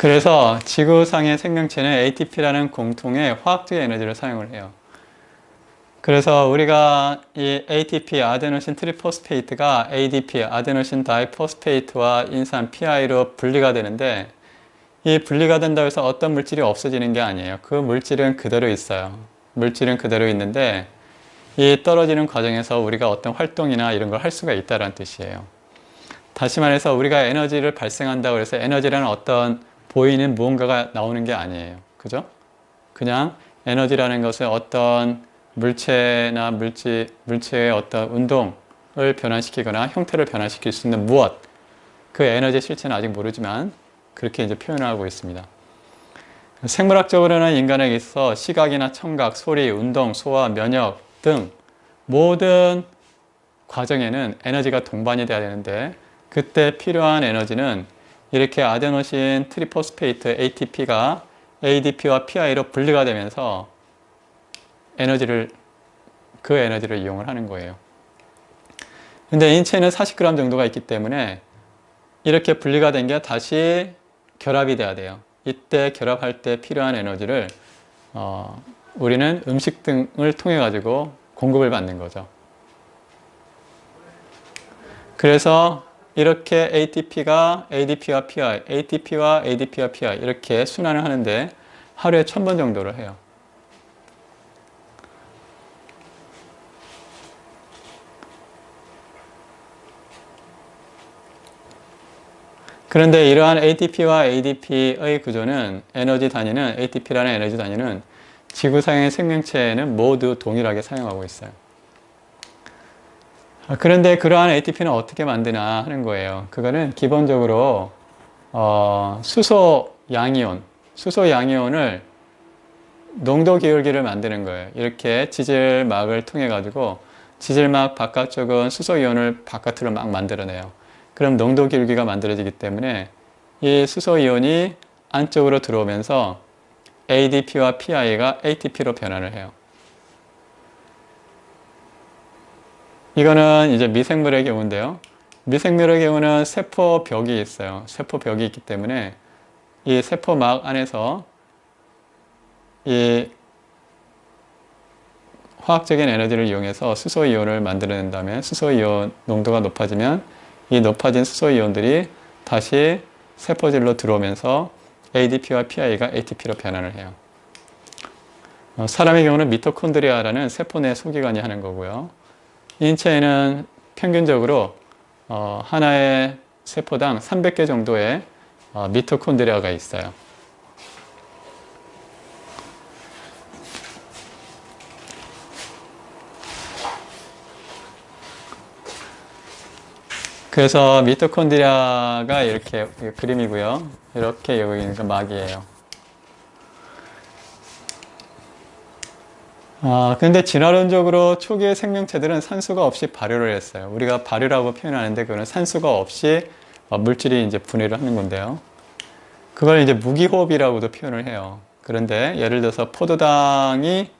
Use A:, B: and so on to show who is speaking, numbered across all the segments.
A: 그래서 지구상의 생명체는 ATP라는 공통의 화학적 에너지를 사용을 해요. 그래서 우리가 이 ATP, 아데노신 트리포스페이트가 ADP, 아데노신 다이포스페이트와 인산 PI로 분리가 되는데, 이 분리가 된다고 해서 어떤 물질이 없어지는 게 아니에요. 그 물질은 그대로 있어요. 물질은 그대로 있는데 이 떨어지는 과정에서 우리가 어떤 활동이나 이런 걸 할 수가 있다는 뜻이에요. 다시 말해서 우리가 에너지를 발생한다고 해서 에너지라는 어떤 보이는 무언가가 나오는 게 아니에요. 그죠? 그냥 에너지라는 것은 어떤 물체나 물체의 어떤 운동을 변화시키거나 형태를 변화시킬 수 있는 무엇, 그 에너지의 실체는 아직 모르지만 그렇게 이제 표현하고 있습니다. 생물학적으로는 인간에게 있어 시각이나 청각, 소리, 운동, 소화, 면역 등 모든 과정에는 에너지가 동반이 돼야 되는데, 그때 필요한 에너지는 이렇게 아데노신 트리포스페이트 ATP가 ADP와 PI로 분리가 되면서 그 에너지를 이용을 하는 거예요. 근데 인체는 40g 정도가 있기 때문에 이렇게 분리가 된 게 다시 결합이 돼야 돼요. 이때 결합할 때 필요한 에너지를 우리는 음식 등을 통해 가지고 공급을 받는 거죠. 그래서 이렇게 ATP가 ADP와 PI, ATP와 ADP와 PI 이렇게 순환을 하는데 하루에 1000번 정도를 해요. 그런데 이러한 ATP와 ADP의 구조는 에너지 단위는 ATP라는 에너지 단위는 지구상의 생명체에는 모두 동일하게 사용하고 있어요. 그런데 그러한 ATP는 어떻게 만드나 하는 거예요. 그거는 기본적으로 수소 양이온을 농도 기울기를 만드는 거예요. 이렇게 지질막을 통해 가지고 지질막 바깥쪽은 수소 이온을 바깥으로 막 만들어내요. 그럼 농도 기울기가 만들어지기 때문에 이 수소 이온이 안쪽으로 들어오면서 ADP와 PI가 ATP로 변환을 해요. 이거는 이제 미생물의 경우인데요. 미생물의 경우는 세포벽이 있어요. 세포벽이 있기 때문에 이 세포막 안에서 이 화학적인 에너지를 이용해서 수소이온을 만들어낸 다음에 수소이온 농도가 높아지면 이 높아진 수소이온들이 다시 세포질로 들어오면서 ADP와 PI가 ATP로 변환을 해요. 사람의 경우는 미토콘드리아라는 세포 내 소기관이 하는 거고요. 인체에는 평균적으로 하나의 세포당 300개 정도의 미토콘드리아가 있어요. 그래서 미토콘드리아가 이렇게 그림이고요. 이렇게 여기가 막이에요. 근데 진화론적으로 초기의 생명체들은 산소가 없이 발효를 했어요. 우리가 발효라고 표현하는데 그거는 산소가 없이 물질이 이제 분해를 하는 건데요. 그걸 이제 무기호흡이라고도 표현을 해요. 그런데 예를 들어서 포도당이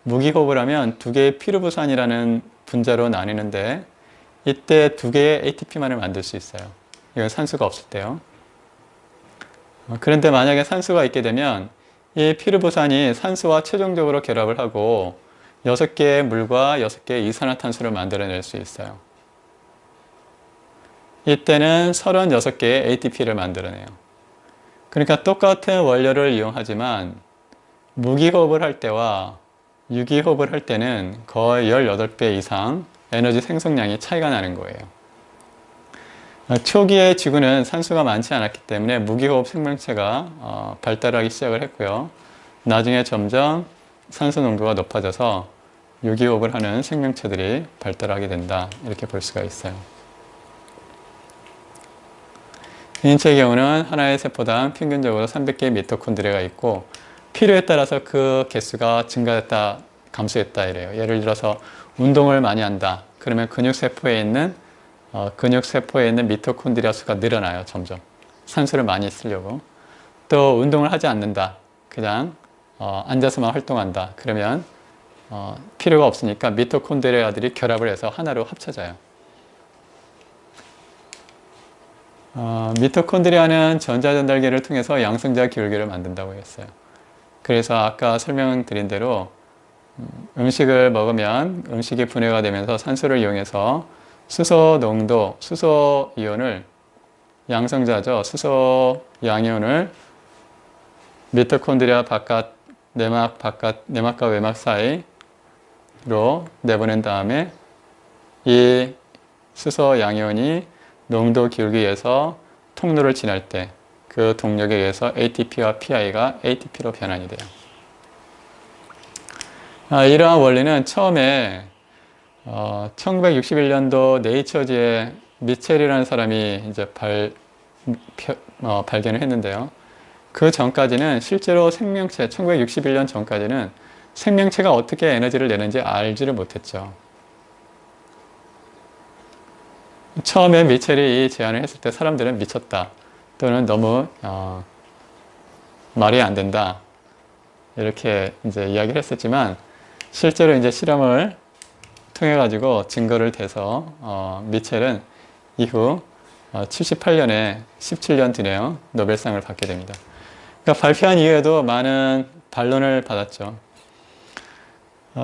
A: 무기호흡을 하면 두 개의 피루부산이라는 분자로 나뉘는데 이때 두 개의 ATP만을 만들 수 있어요. 이건 산소가 없을 때요. 그런데 만약에 산소가 있게 되면 이 피루부산이 산소와 최종적으로 결합을 하고 6개의 물과 6개의 이산화탄소를 만들어낼 수 있어요. 이때는 36개의 ATP를 만들어내요. 그러니까 똑같은 원료를 이용하지만 무기호흡을 할 때와 유기호흡을 할 때는 거의 18배 이상 에너지 생성량이 차이가 나는 거예요. 초기의 지구는 산소가 많지 않았기 때문에 무기호흡 생명체가 발달하기 시작을 했고요. 나중에 점점 산소 농도가 높아져서 유기호흡을 하는 생명체들이 발달하게 된다. 이렇게 볼 수가 있어요. 인체의 경우는 하나의 세포당 평균적으로 300개의 미토콘드리아가 있고 필요에 따라서 그 개수가 증가했다, 감소했다 이래요. 예를 들어서 운동을 많이 한다. 그러면 근육세포에 있는 미토콘드리아 수가 늘어나요. 점점. 산소를 많이 쓰려고. 또 운동을 하지 않는다. 그냥 앉아서만 활동한다. 그러면 필요가 없으니까 미토콘드리아들이 결합을 해서 하나로 합쳐져요. 미토콘드리아는 전자전달계를 통해서 양성자 기울기를 만든다고 했어요. 그래서 아까 설명드린 대로 음식을 먹으면 음식이 분해가 되면서 산소를 이용해서 수소 농도, 수소 이온을 양성자죠. 수소 양이온을 미토콘드리아 바깥, 내막과 외막 사이로 내보낸 다음에 이 수소 양이온이 농도 기울기에서 통로를 지날 때 그 동력에 의해서 ATP와 PI가 ATP로 변환이 돼요. 이러한 원리는 처음에 1961년도 네이처지에 미첼이라는 사람이 이제 발견을 했는데요. 그 전까지는 실제로 생명체, 1961년 전까지는 생명체가 어떻게 에너지를 내는지 알지를 못했죠. 처음에 미첼이 이 제안을 했을 때 사람들은 미쳤다 또는 너무 말이 안 된다 이렇게 이제 이야기를 했었지만 실제로 이제 실험을 통해 가지고 증거를 대서 미첼은 이후 78년에 17년 뒤네요 노벨상을 받게 됩니다. 그러니까 발표한 이후에도 많은 반론을 받았죠.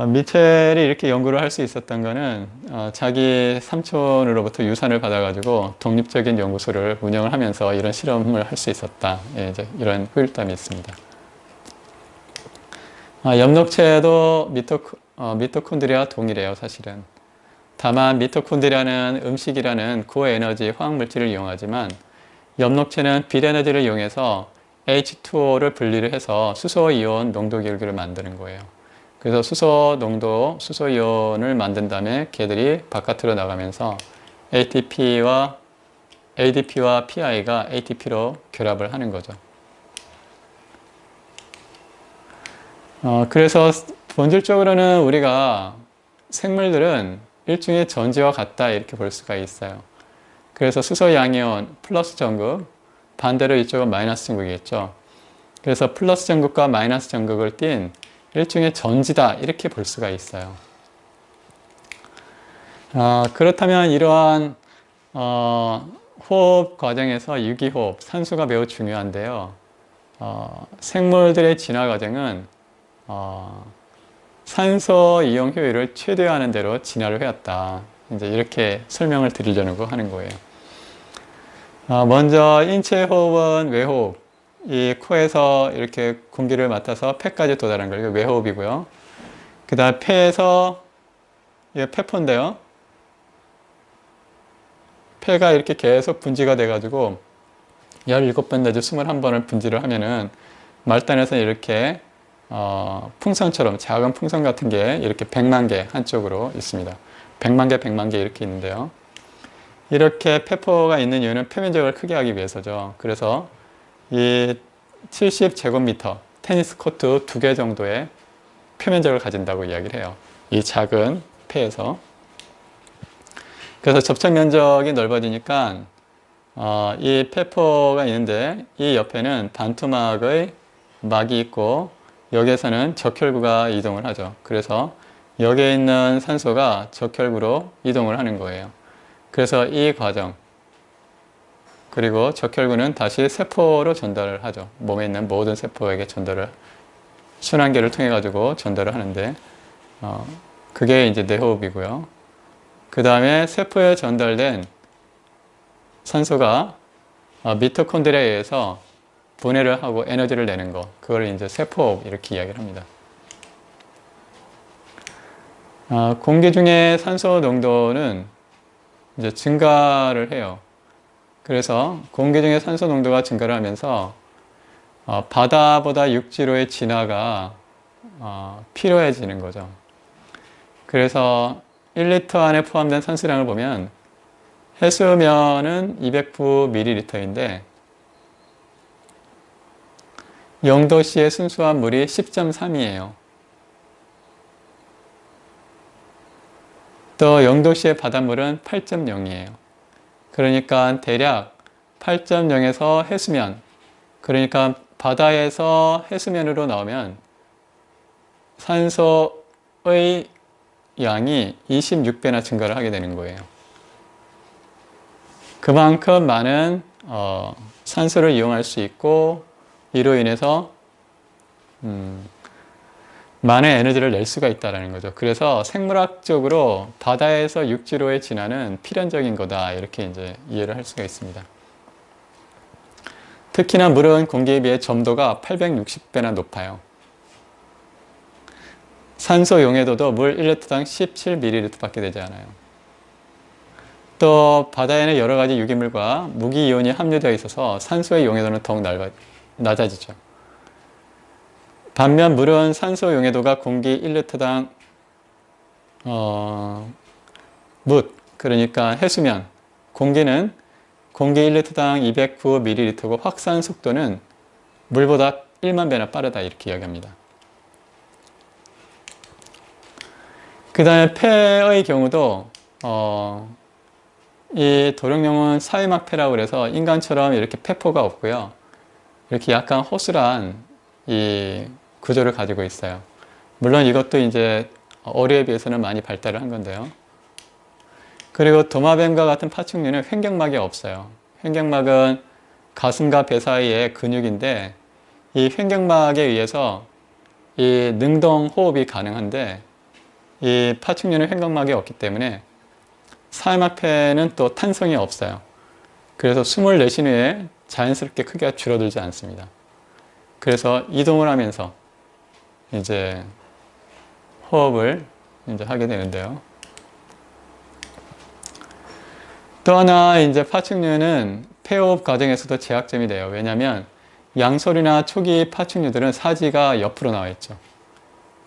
A: 미첼이 이렇게 연구를 할 수 있었던 거는 자기 삼촌으로부터 유산을 받아가지고 독립적인 연구소를 운영을 하면서 이런 실험을 할 수 있었다. 예, 이제 이런 후일담이 있습니다. 엽록체도 미토콘드리아와 동일해요, 사실은. 다만 미토콘드리아는 음식이라는 고에너지 화학물질을 이용하지만 엽록체는 빛에너지를 이용해서 H2O를 분리를 해서 수소이온 농도 기울기를 만드는 거예요. 그래서 수소 농도, 수소 이온을 만든 다음에 걔들이 바깥으로 나가면서 ADP와 PI가 ATP로 결합을 하는 거죠. 그래서 본질적으로는 우리가 생물들은 일종의 전지와 같다 이렇게 볼 수가 있어요. 그래서 수소 양이온 플러스 전극, 반대로 이쪽은 마이너스 전극이겠죠. 그래서 플러스 전극과 마이너스 전극을 띤 일종의 전지다 이렇게 볼 수가 있어요. 그렇다면 이러한 호흡 과정에서 유기호흡, 산소가 매우 중요한데요. 생물들의 진화 과정은 산소 이용 효율을 최대화하는 대로 진화를 해왔다. 이제 이렇게 설명을 드리려는 거 하는 거예요. 먼저 인체 호흡은 외호흡. 이 코에서 이렇게 공기를 맡아서 폐까지 도달하는 걸 이게 외호흡이고요. 그 다음 폐에서 이게 폐포인데요. 폐가 이렇게 계속 분지가 돼가지고 17번 내지 21번을 분지를 하면은 말단에서 이렇게 풍선처럼 작은 풍선 같은 게 이렇게 100만 개 한쪽으로 있습니다. 100만 개, 100만 개 이렇게 있는데요. 이렇게 폐포가 있는 이유는 표면적을 크게 하기 위해서죠. 그래서 이 70제곱미터 테니스 코트 2개 정도의 표면적을 가진다고 이야기를 해요. 이 작은 폐에서. 그래서 접착 면적이 넓어지니까 이 폐포가 있는데 이 옆에는 반투막의 막이 있고 여기에서는 적혈구가 이동을 하죠. 그래서 여기에 있는 산소가 적혈구로 이동을 하는 거예요. 그래서 이 과정 그리고 적혈구는 다시 세포로 전달을 하죠. 몸에 있는 모든 세포에게 전달을 순환계를 통해 가지고 전달을 하는데 그게 이제 내호흡이고요. 그 다음에 세포에 전달된 산소가 미토콘드리아에 의해서 분해를 하고 에너지를 내는 거 그걸 이제 세포호흡 이렇게 이야기를 합니다. 공기 중에 산소 농도는 이제 증가를 해요. 그래서 공기 중에 산소 농도가 증가를 하면서 바다보다 육지로의 진화가 필요해지는 거죠. 그래서 1리터 안에 포함된 산소량을 보면 해수면은 209ml인데 0도씨의 순수한 물이 10.3이에요. 또 0도씨의 바닷물은 8.0이에요. 그러니까 대략 8.0에서 해수면, 그러니까 바다에서 해수면으로 나오면 산소의 양이 26배나 증가를 하게 되는 거예요. 그만큼 많은 산소를 이용할 수 있고 이로 인해서 많은 에너지를 낼 수가 있다는 거죠. 그래서 생물학적으로 바다에서 육지로의 진화는 필연적인 거다 이렇게 이제 이해를 할 수가 있습니다. 특히나 물은 공기에 비해 점도가 860배나 높아요. 산소 용해도도 물 1리터당 17ml밖에 되지 않아요. 또 바다에는 여러 가지 유기물과 무기이온이 함유되어 있어서 산소의 용해도는 더욱 낮아지죠. 반면 물은 산소 용해도가 공기 1리터당 그러니까 해수면, 공기는 공기 1리터당 209ml고 확산 속도는 물보다 1만 배나 빠르다 이렇게 이야기합니다. 그 다음에 폐의 경우도 이 도룡뇽은 사회막 폐라고 그래서 인간처럼 이렇게 폐포가 없고요. 이렇게 약간 허술한 이 구조를 가지고 있어요. 물론 이것도 이제 어류에 비해서는 많이 발달을 한 건데요. 그리고 도마뱀과 같은 파충류는 횡격막이 없어요. 횡격막은 가슴과 배 사이의 근육인데 이 횡격막에 의해서 이 능동 호흡이 가능한데 이 파충류는 횡격막이 없기 때문에 사회막폐는 또 탄성이 없어요. 그래서 숨을 내쉰 후에 자연스럽게 크기가 줄어들지 않습니다. 그래서 이동을 하면서 이제 호흡을 이제 하게 되는데요. 또 하나 이제 파충류는 폐호흡 과정에서도 제약점이 돼요. 왜냐하면 양솔이나 초기 파충류들은 사지가 옆으로 나와 있죠.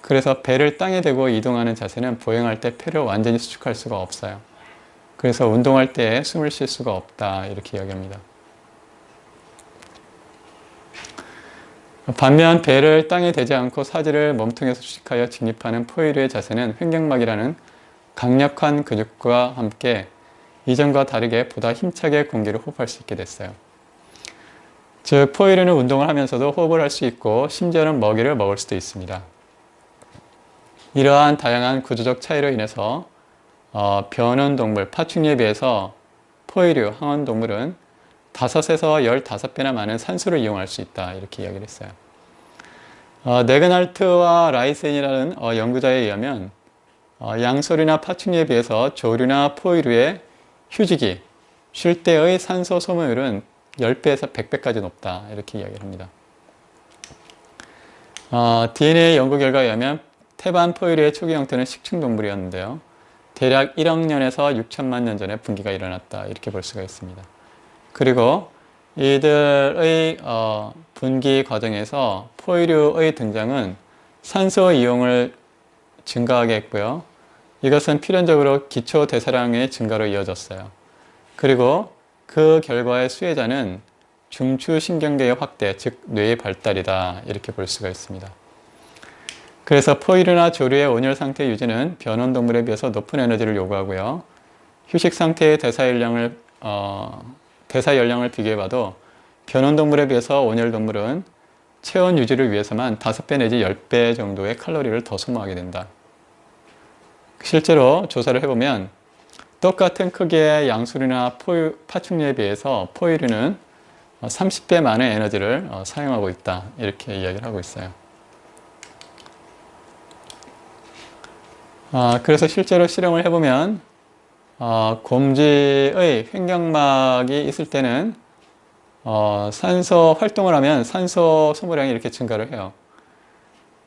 A: 그래서 배를 땅에 대고 이동하는 자세는 보행할 때 폐를 완전히 수축할 수가 없어요. 그래서 운동할 때 숨을 쉴 수가 없다 이렇게 이야기합니다. 반면 배를 땅에 대지 않고 사지를 몸통에서 수직하여 직립하는 포유류의 자세는 횡격막이라는 강력한 근육과 함께 이전과 다르게 보다 힘차게 공기를 호흡할 수 있게 됐어요. 즉 포유류는 운동을 하면서도 호흡을 할 수 있고 심지어는 먹이를 먹을 수도 있습니다. 이러한 다양한 구조적 차이로 인해서 변온동물, 파충류에 비해서 포유류, 항온동물은 5에서 15배나 많은 산소를 이용할 수 있다 이렇게 이야기를 했어요. 네그날트와 라이센이라는 연구자에 의하면 양솔이나 파충류에 비해서 조류나 포유류의 휴지기, 쉴 때의 산소 소모율은 10배에서 100배까지 높다 이렇게 이야기를 합니다. DNA 연구 결과에 의하면 태반 포유류의 초기 형태는 식충동물이었는데요. 대략 1억 년에서 6천만 년 전에 분기가 일어났다 이렇게 볼 수가 있습니다. 그리고 이들의 분기 과정에서 포유류의 등장은 산소 이용을 증가하게 했고요. 이것은 필연적으로 기초 대사량의 증가로 이어졌어요. 그리고 그 결과의 수혜자는 중추신경계의 확대, 즉 뇌의 발달이다 이렇게 볼 수가 있습니다. 그래서 포유류나 조류의 온열 상태 유지는 변온동물에 비해서 높은 에너지를 요구하고요. 휴식 상태의 대사 연령을 비교해봐도 변온동물에 비해서 온열동물은 체온 유지를 위해서만 5배 내지 10배 정도의 칼로리를 더 소모하게 된다. 실제로 조사를 해보면 똑같은 크기의 양수류나 파충류에 비해서 포유류는 30배 많은 에너지를 사용하고 있다 이렇게 이야기를 하고 있어요. 그래서 실제로 실험을 해보면 곰쥐의 횡격막이 있을 때는 산소 활동을 하면 산소 소모량이 이렇게 증가를 해요.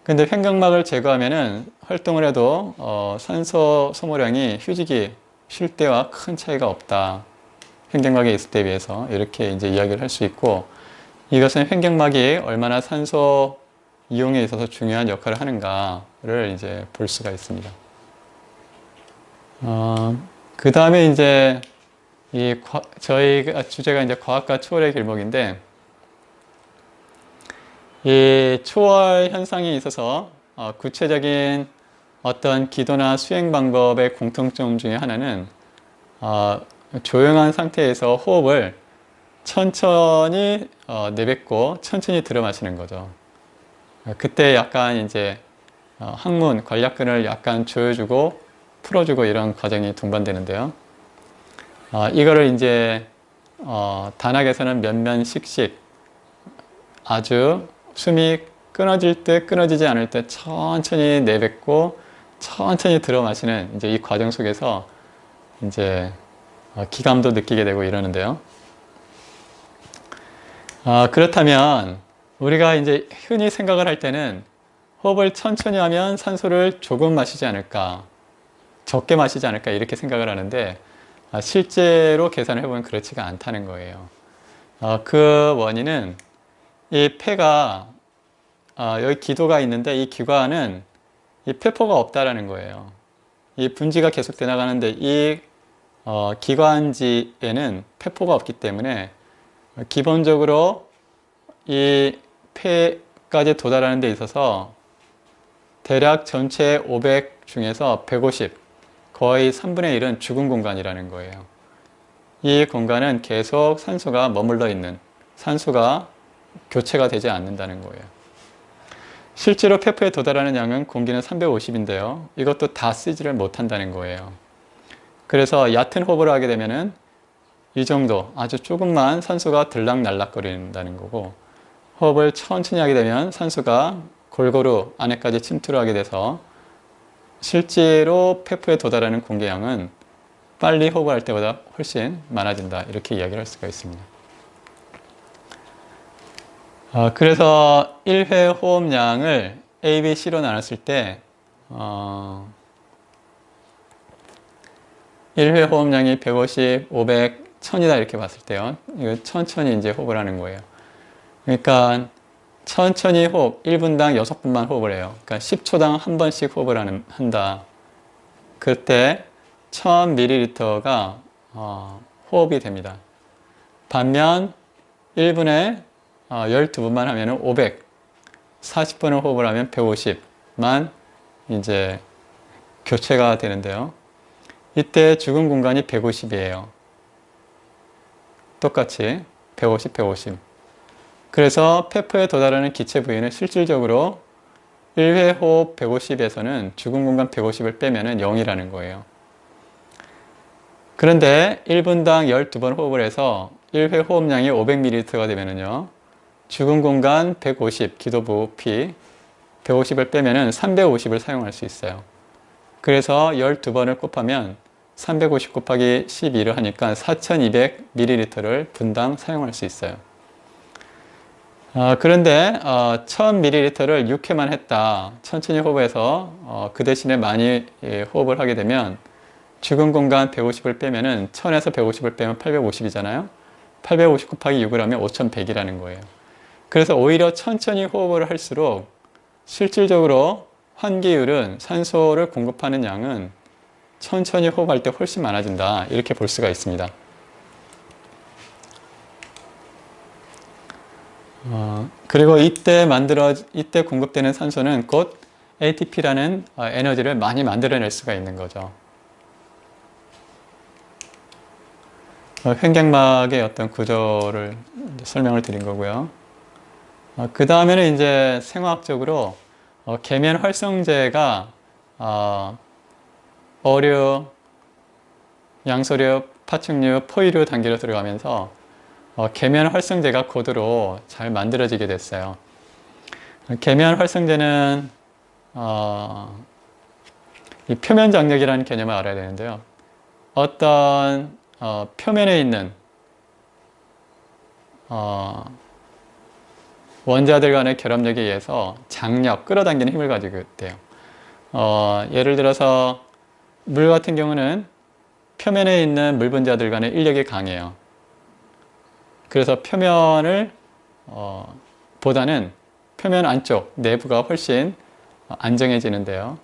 A: 근데 횡격막을 제거하면은 활동을 해도 산소 소모량이 휴지기 쉴 때와 큰 차이가 없다. 횡격막에 있을 때에 비해서 이렇게 이제 이야기를 할 수 있고, 이것은 횡격막이 얼마나 산소 이용에 있어서 중요한 역할을 하는가를 이제 볼 수가 있습니다. 그 다음에 이제 저희 주제가 이제 과학과 초월의 길목인데, 이 초월 현상에 있어서 구체적인 어떤 기도나 수행 방법의 공통점 중에 하나는 조용한 상태에서 호흡을 천천히 내뱉고 천천히 들어 마시는 거죠. 그때 약간 이제 항문, 관략근을 약간 조여주고 풀어주고 이런 과정이 동반되는데요. 이거를 이제 단학에서는 면면식식 아주 숨이 끊어질 때 끊어지지 않을 때 천천히 내뱉고 천천히 들어 마시는 이제 이 과정 속에서 이제 기감도 느끼게 되고 이러는데요. 그렇다면 우리가 이제 흔히 생각을 할 때는 호흡을 천천히 하면 산소를 조금 마시지 않을까, 적게 마시지 않을까 이렇게 생각을 하는데 실제로 계산을 해보면 그렇지가 않다는 거예요. 그 원인은 이 폐가 여기 기도가 있는데 이 기관은 이 폐포가 없다라는 거예요. 이 분지가 계속 되나가는데 이 기관지에는 폐포가 없기 때문에 기본적으로 이 폐까지 도달하는 데 있어서 대략 전체 500 중에서 150, 거의 3분의 1은 죽은 공간이라는 거예요. 이 공간은 계속 산소가 머물러 있는, 산소가 교체가 되지 않는다는 거예요. 실제로 폐포에 도달하는 양은 공기는 350인데요. 이것도 다 쓰지를 못한다는 거예요. 그래서 얕은 호흡을 하게 되면은 이 정도 아주 조금만 산소가 들락날락거린다는 거고, 호흡을 천천히 하게 되면 산소가 골고루 안에까지 침투를 하게 돼서 실제로 폐포에 도달하는 공기량은 빨리 호흡을 할 때보다 훨씬 많아진다, 이렇게 이야기를 할 수가 있습니다. 그래서 1회 호흡량을 A, B, C로 나눴을 때 1회 호흡량이 150, 500, 1000이다 이렇게 봤을 때요. 이거 천천히 이제 호흡을 하는 거예요. 그러니까 천천히 호흡, 1분당 6분만 호흡을 해요. 그러니까 10초당 한 번씩 호흡을 한다. 그때 1000ml가 호흡이 됩니다. 반면 1분에 12분만 하면 500, 40분을 호흡을 하면 150만 이제 교체가 되는데요. 이때 죽은 공간이 150이에요. 똑같이 150, 150. 그래서 폐포에 도달하는 기체 부위는 실질적으로 1회 호흡 150에서는 죽은 공간 150을 빼면 0이라는 거예요. 그런데 1분당 12번 호흡을 해서 1회 호흡량이 500ml가 되면요. 죽은 공간 150, 기도부 P 150을 빼면 350을 사용할 수 있어요. 그래서 12번을 곱하면 350 곱하기 12를 하니까 4200ml를 분당 사용할 수 있어요. 그런데 1000ml를 6회만 했다. 천천히 호흡해서 그 대신에 많이 호흡을 하게 되면 죽은 공간 150을 빼면은 1000에서 150을 빼면 850이잖아요. 850 곱하기 6을 하면 5100이라는 거예요. 그래서 오히려 천천히 호흡을 할수록 실질적으로 환기율은, 산소를 공급하는 양은 천천히 호흡할 때 훨씬 많아진다, 이렇게 볼 수가 있습니다. 그리고 이때 공급되는 산소는 곧 ATP라는 에너지를 많이 만들어낼 수가 있는 거죠. 횡격막의 어떤 구조를 설명을 드린 거고요. 그 다음에는 이제 생화학적으로 계면 활성제가 어류, 양서류, 파충류, 포유류 단계로 들어가면서 계면 활성제가 고도로 잘 만들어지게 됐어요. 계면 활성제는 이 표면 장력이라는 개념을 알아야 되는데요. 어떤 표면에 있는 원자들 간의 결합력에 의해서 장력, 끌어당기는 힘을 가지게 돼요. 예를 들어서 물 같은 경우는 표면에 있는 물 분자들 간의 인력이 강해요. 그래서 표면을 보다는 표면 안쪽, 내부가 훨씬 안정해지는데요.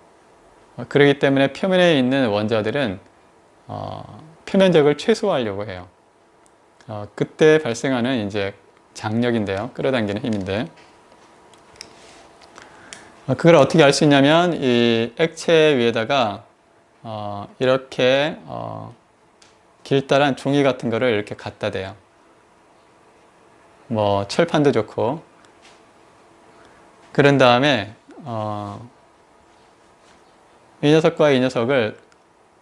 A: 그렇기 때문에 표면에 있는 원자들은 표면적을 최소화하려고 해요. 그때 발생하는 이제 장력인데요. 끌어당기는 힘인데. 그걸 어떻게 알 수 있냐면 이 액체 위에다가 이렇게 길다란 종이 같은 거를 이렇게 갖다 대요. 뭐 철판도 좋고. 그런 다음에 이 녀석과 이 녀석을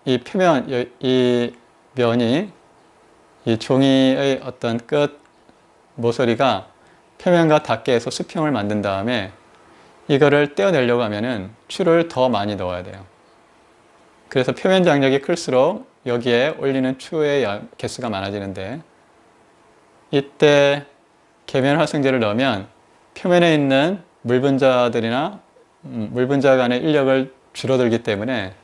A: 이 표면, 이 면이 이 종이의 어떤 끝 모서리가 표면과 닿게 해서 수평을 만든 다음에 이거를 떼어내려고 하면은 추를 더 많이 넣어야 돼요. 그래서 표면 장력이 클수록 여기에 올리는 추의 개수가 많아지는데, 이때 계면 활성제를 넣으면 표면에 있는 물 분자들이나 물 분자 간의 인력을 줄어들기 때문에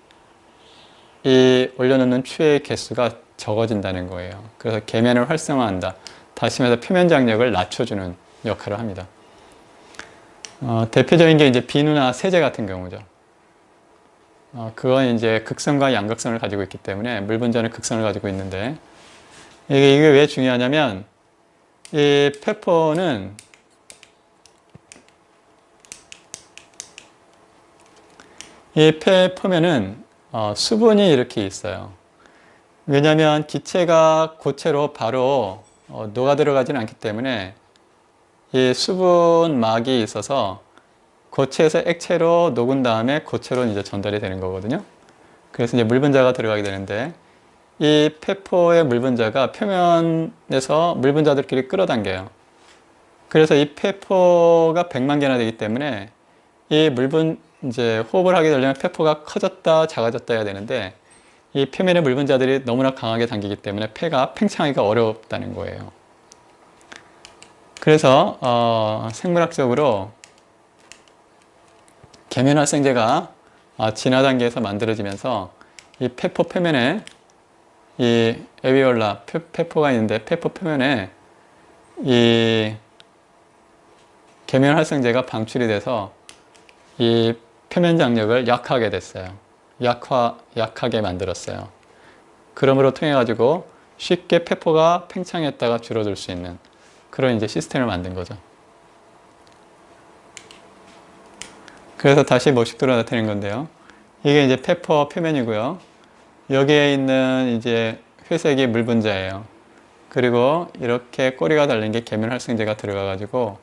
A: 이 올려놓는 추의 개수가 적어진다는 거예요. 그래서 계면을 활성화한다. 다시 말해서 표면 장력을 낮춰주는 역할을 합니다. 대표적인 게 이제 비누나 세제 같은 경우죠. 그건 이제 극성과 양극성을 가지고 있기 때문에 물 분자는 극성을 가지고 있는데, 이게 왜 중요하냐면 이 페퍼는 이 표면은 수분이 이렇게 있어요. 왜냐하면 기체가 고체로 바로 녹아 들어가지는 않기 때문에 이 수분막이 있어서 고체에서 액체로 녹은 다음에 고체로 이제 전달이 되는 거거든요. 그래서 이제 물 분자가 들어가게 되는데, 이 페퍼의 물 분자가 표면에서 물 분자들끼리 끌어당겨요. 그래서 이 페퍼가 100만 개나 되기 때문에 이 이제 호흡을 하게 되려면 페퍼가 커졌다 작아졌다 해야 되는데, 이 표면의 물 분자들이 너무나 강하게 당기기 때문에 폐가 팽창하기가 어렵다는 거예요. 그래서 생물학적으로 계면활성제가 진화 단계에서 만들어지면서 이 페퍼 표면에 이 에비올라 페퍼가 있는데, 페퍼 표면에 이 계면활성제가 방출이 돼서 이 표면 장력을 약하게 됐어요. 약하게 만들었어요. 그러므로 통해 가지고 쉽게 페퍼가 팽창했다가 줄어들 수 있는 그런 이제 시스템을 만든 거죠. 그래서 다시 모식도로 나타낸 건데요. 이게 이제 페퍼 표면이고요. 여기에 있는 이제 회색이 물 분자예요. 그리고 이렇게 꼬리가 달린 게 계면활성제가 들어가 가지고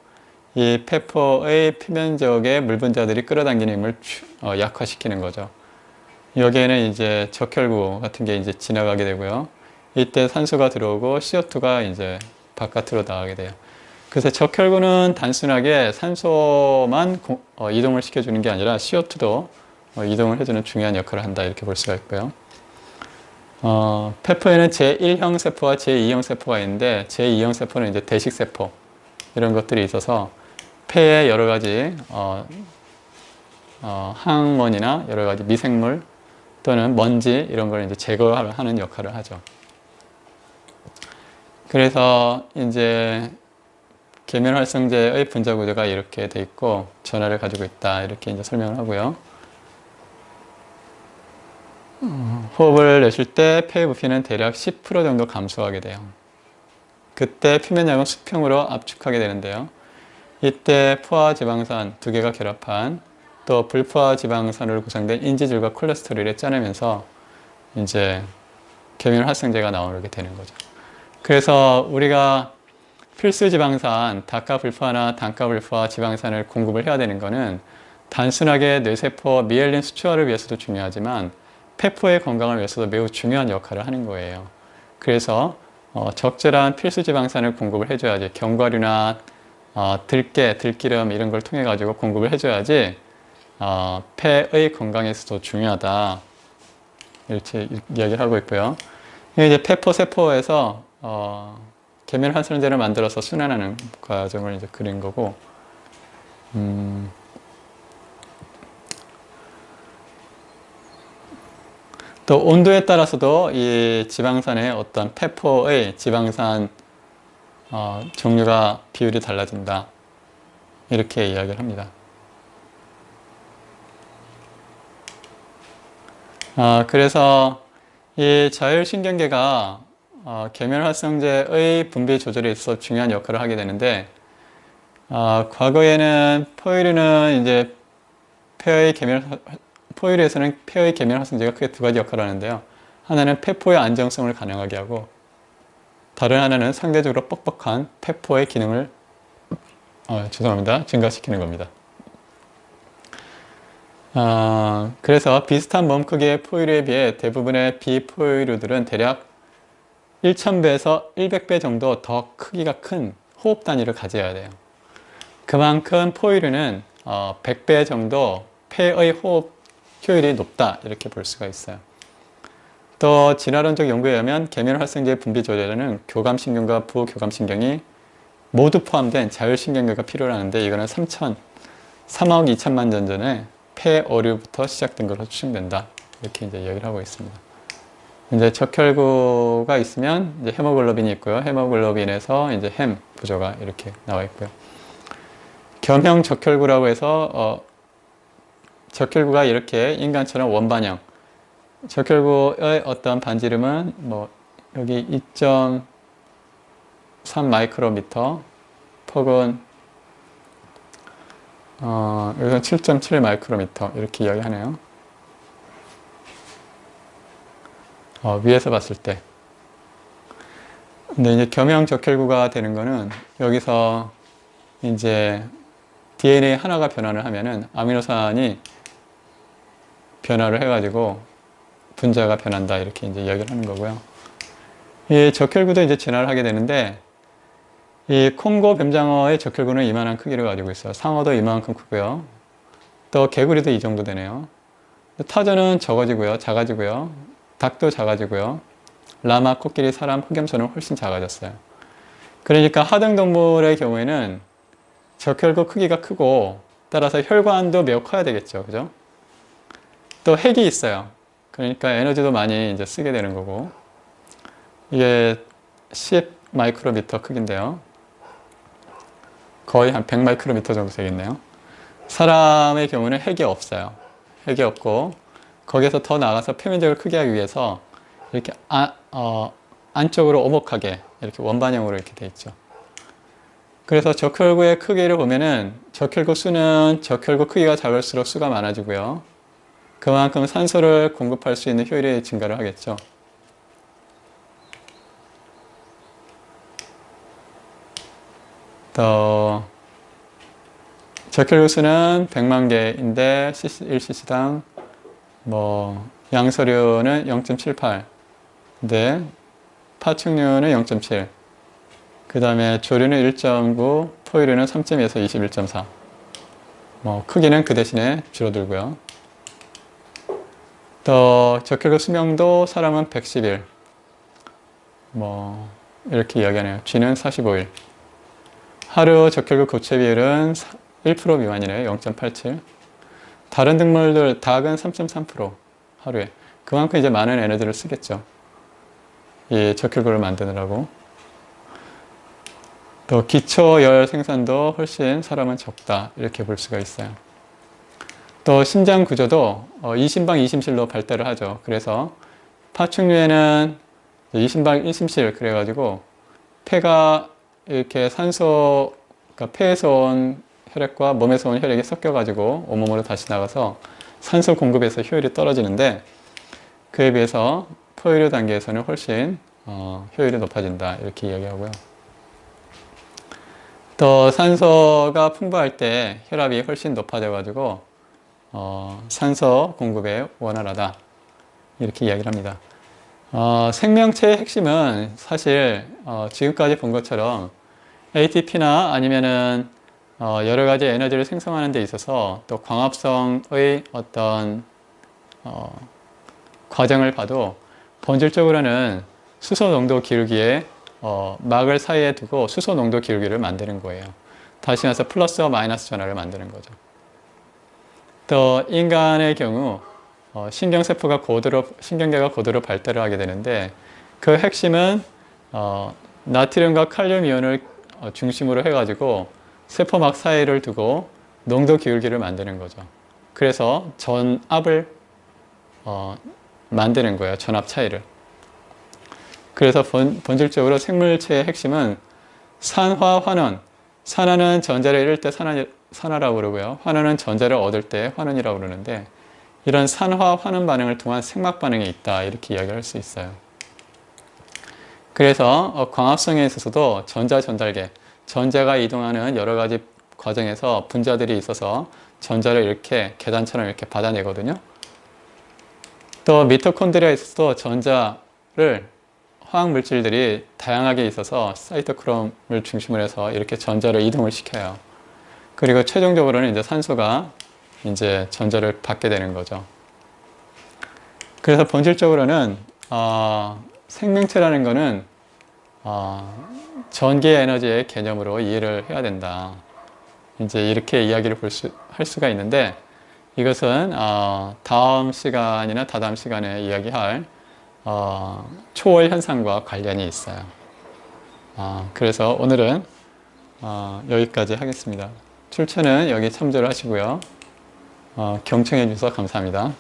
A: 이 페퍼의 표면적의 물 분자들이 끌어당기는 힘을 약화시키는 거죠. 여기에는 이제 적혈구 같은 게 이제 지나가게 되고요. 이때 산소가 들어오고 CO2가 이제 바깥으로 나가게 돼요. 그래서 적혈구는 단순하게 산소만 이동을 시켜주는 게 아니라 CO2도 이동을 해주는 중요한 역할을 한다, 이렇게 볼 수가 있고요. 페퍼에는 제1형 세포와 제2형 세포가 있는데, 제2형 세포는 이제 대식세포 이런 것들이 있어서 폐에 여러 가지 항원이나 여러 가지 미생물 또는 먼지 이런 걸 이제 제거하는 역할을 하죠. 그래서 이제 계면활성제의 분자 구조가 이렇게 돼 있고 전하를 가지고 있다, 이렇게 이제 설명을 하고요. 호흡을 내쉴 때 폐의 부피는 대략 10% 정도 감소하게 돼요. 그때 표면량은 수평으로 압축하게 되는데요. 이때 포화 지방산 두 개가 결합한 또 불포화 지방산으로 구성된 인지질과 콜레스테롤이 짜내면서 이제 계면활성제가 나오게 되는 거죠. 그래서 우리가 필수 지방산, 다가불포화나 단가불포화 지방산을 공급을 해야 되는 거는 단순하게 뇌세포 미엘린 수치화를 위해서도 중요하지만 폐포의 건강을 위해서도 매우 중요한 역할을 하는 거예요. 그래서 적절한 필수 지방산을 공급을 해줘야지, 견과류나 들깨, 들기름 이런 걸 통해 가지고 공급을 해줘야지 폐의 건강에서도 중요하다, 이렇게 이야기를 하고 있고요. 이제 폐포 세포에서 계면활성제를 만들어서 순환하는 과정을 이제 그린 거고, 또 온도에 따라서도 이 지방산의 어떤 폐포의 지방산 종류가 비율이 달라진다, 이렇게 이야기를 합니다. 그래서 이 자율신경계가 계면활성제의 분비 조절에 있어서 중요한 역할을 하게 되는데, 과거에는 포유류는 이제 포유류에서는 폐의 계면활성제가 크게 두 가지 역할을 하는데요. 하나는 폐포의 안정성을 가능하게 하고, 다른 하나는 상대적으로 뻑뻑한 폐포의 기능을 증가시키는 겁니다. 그래서 비슷한 몸 크기의 포유류에 비해 대부분의 비포유류들은 대략 1000배에서 100배 정도 더 크기가 큰 호흡 단위를 가져야 돼요. 그만큼 포유류는 100배 정도 폐의 호흡 효율이 높다 이렇게 볼 수가 있어요. 또 진화론적 연구에 의하면 계면 활성제의 분비 조절에는 교감신경과 부교감신경이 모두 포함된 자율신경계가 필요하는데 이거는 3억 2천만 년 전에 폐어류부터 시작된 것으로 추정된다. 이렇게 이제 얘기를 하고 있습니다. 이제 적혈구가 있으면 이제 헤모글로빈이 있고요. 헤모글로빈에서 이제 햄 구조가 이렇게 나와 있고요. 겸형 적혈구라고 해서 적혈구가 이렇게 인간처럼 원반형. 적혈구의 어떤 반지름은 뭐 여기 2.3 마이크로미터, 폭은 여기서 7.7 마이크로미터 이렇게 이야기하네요. 위에서 봤을 때. 근데 이제 겸형 적혈구가 되는 거는 여기서 이제 DNA 하나가 변환을 하면은 아미노산이 변화를 해가지고 분자가 변한다 이렇게 이제 이야기를 하는 거고요. 이 적혈구도 이제 진화를 하게 되는데 이 콩고 뱀장어의 적혈구는 이만한 크기를 가지고 있어요. 상어도 이만큼 크고요. 또 개구리도 이 정도 되네요. 타조는 작아지고요. 닭도 작아지고요. 라마, 코끼리, 사람, 흑염소는 훨씬 작아졌어요. 그러니까 하등동물의 경우에는 적혈구 크기가 크고 따라서 혈관도 매우 커야 되겠죠. 그죠? 또 핵이 있어요. 그러니까 에너지도 많이 이제 쓰게 되는 거고 이게 10 마이크로미터 크기인데요. 거의 한 100 마이크로미터 정도 되겠네요. 사람의 경우는 핵이 없어요. 핵이 없고 거기에서 더 나아가서 표면적을 크게 하기 위해서 이렇게 안쪽으로 오목하게 이렇게 원반형으로 이렇게 돼 있죠. 그래서 적혈구의 크기를 보면은 적혈구 수는 적혈구 크기가 작을수록 수가 많아지고요. 그만큼 산소를 공급할 수 있는 효율이 증가를 하겠죠. 또 적혈구 수는 100만 개인데 1cc당 뭐 양서류는 0.78 근데 파충류는 0.7 그 다음에 조류는 1.9 포유류는 3.2에서 21.4 뭐 크기는 그 대신에 줄어들고요. 또 적혈구 수명도 사람은 110일 뭐 이렇게 이야기하네요. 쥐는 45일 하루 적혈구 교체 비율은 1% 미만이네요. 0.87 다른 동물들 닭은 3.3% 하루에 그만큼 이제 많은 에너지를 쓰겠죠. 이 적혈구를 만드느라고. 또 기초열 생산도 훨씬 사람은 적다 이렇게 볼 수가 있어요. 또 심장 구조도 이심방 이심실로 발달을 하죠. 그래서 파충류에는 이심방 이심실 그래가지고 폐가 이렇게 산소 그러니까 폐에서 온 혈액과 몸에서 온 혈액이 섞여가지고 온몸으로 다시 나가서 산소 공급에서 효율이 떨어지는데 그에 비해서 포유류 단계에서는 훨씬 효율이 높아진다 이렇게 이야기하고요. 또 산소가 풍부할 때 혈압이 훨씬 높아져 가지고 산소 공급에 원활하다 이렇게 이야기를 합니다. 생명체의 핵심은 사실 지금까지 본 것처럼 ATP나 아니면은 여러 가지 에너지를 생성하는 데 있어서 또 광합성의 어떤 과정을 봐도 본질적으로는 수소 농도 기울기에 막을 사이에 두고 수소 농도 기울기를 만드는 거예요. 다시 말해서 플러스와 마이너스 전하를 만드는 거죠. 또 인간의 경우 신경세포가 신경계가 고도로 발달을 하게 되는데 그 핵심은 나트륨과 칼륨 이온을 중심으로 해가지고 세포막 사이를 두고 농도 기울기를 만드는 거죠. 그래서 전압을 만드는 거예요. 전압 차이를. 그래서 본질적으로 생물체의 핵심은 산화, 환원. 산화는 전자를 잃을 때 산화라고 그러고요. 환원은 전자를 얻을 때 환원이라고 그러는데 이런 산화, 환원 반응을 통한 생막 반응이 있다. 이렇게 이야기할 수 있어요. 그래서 광합성에 있어서도 전자, 전달계, 전자가 이동하는 여러 가지 과정에서 분자들이 있어서 전자를 이렇게 계단처럼 이렇게 받아내거든요. 또 미토콘드리아에 있어서도 전자를 화학 물질들이 다양하게 있어서 사이토크롬을 중심으로 해서 이렇게 전자를 이동을 시켜요. 그리고 최종적으로는 이제 산소가 이제 전자를 받게 되는 거죠. 그래서 본질적으로는 생명체라는 거는 전기 에너지의 개념으로 이해를 해야 된다. 이제 이렇게 이야기를 할 수가 있는데, 이것은 다음 시간이나 다다음 시간에 이야기할 초월 현상과 관련이 있어요. 그래서 오늘은 여기까지 하겠습니다. 출처는 여기 참조를 하시고요. 경청해 주셔서 감사합니다.